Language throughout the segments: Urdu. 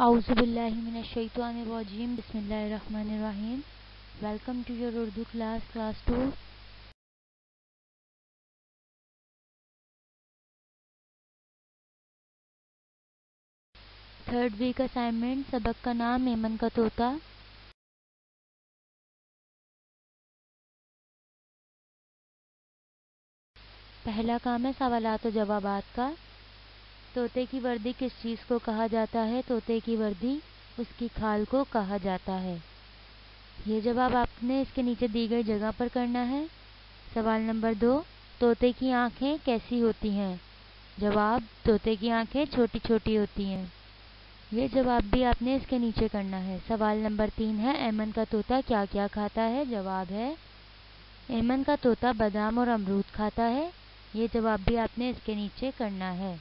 اعوذ باللہ من الشیطان الرجیم بسم اللہ الرحمن الرحیم. Welcome to your Urdu class 2. Third week assignment. سبق کا نام ایمن کا طوطا. پہلا کام ہے سوالات و جوابات کا. طوطے کی وردی کس چیز کو کہا جاتا ہے؟ طوطے کی وردی اس کی کھال کو کہا جاتا ہے. یہ جواب آپ نے اس کے نیچے دی گئی جگہ پر کرنا ہے. سوال نمبر 2. طوطے کی آنکھیں کیسی ہوتی ہیں؟ جواب: طوطے کی آنکھیں چھوٹی چھوٹی ہوتی ہیں. یہ جواب بھی آپ نے اس کے نیچے کرنا ہے. سوال نمبر 3 ہے ایمن کا طوطا کیا کیا کھاتا ہے؟ جواب ہے: ایمن کا طوطا بادام اور امرود کھاتا ہے. یہ جواب بھی آپ نے اس کے نیچے کرنا ہے.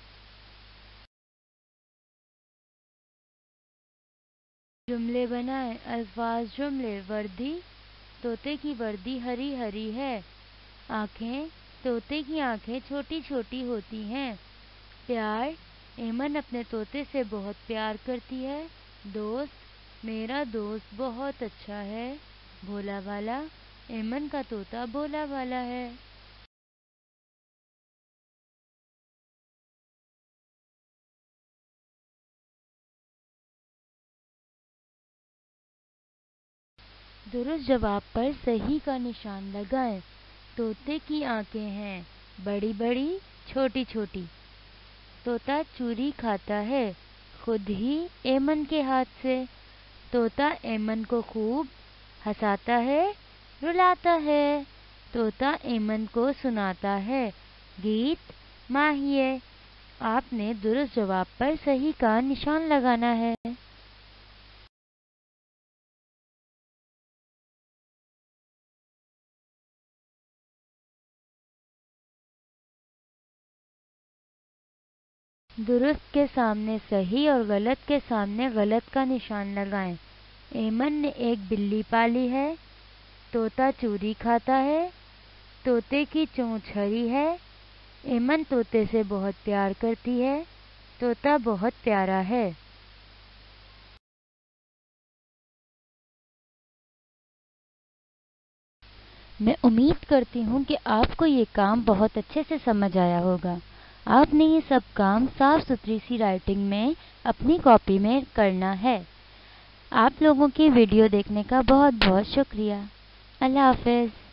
جملے بنائیں. الفاظ جملے. وردی: طوطے کی وردی ہری ہری ہے. آنکھیں: طوطے کی آنکھیں چھوٹی چھوٹی ہوتی ہیں. پیار: ایمن اپنے طوطے سے بہت پیار کرتی ہے. دوست: میرا دوست بہت اچھا ہے. بھولا والا: ایمن کا طوطا بھولا والا ہے. درست جواب پر صحیح کا نشان لگائیں. طوطے کی آنکھیں ہیں بڑی بڑی چھوٹی چھوٹی. طوطا چوری کھاتا ہے خود ہی ایمن کے ہاتھ سے. طوطا ایمن کو خوب ہنساتا ہے رلاتا ہے. طوطا ایمن کو سناتا ہے گیت ماہیے. آپ نے درست جواب پر صحیح کا نشان لگانا ہے. درست کے سامنے صحیح اور غلط کے سامنے غلط کا نشان لگائیں. ایمن نے ایک بلی پالی ہے. طوطا چوری کھاتا ہے. طوطے کی چونچ ہری ہے. ایمن طوطے سے بہت پیار کرتی ہے. طوطا بہت پیارا ہے. میں امید کرتی ہوں کہ آپ کو یہ کام بہت اچھے سے سمجھ آیا ہوگا. آپ نے یہ سب کام صاف ستھری سی رائٹنگ میں اپنی کاپی میں کرنا ہے. آپ لوگوں کی ویڈیو دیکھنے کا بہت بہت شکریہ. اللہ حافظ.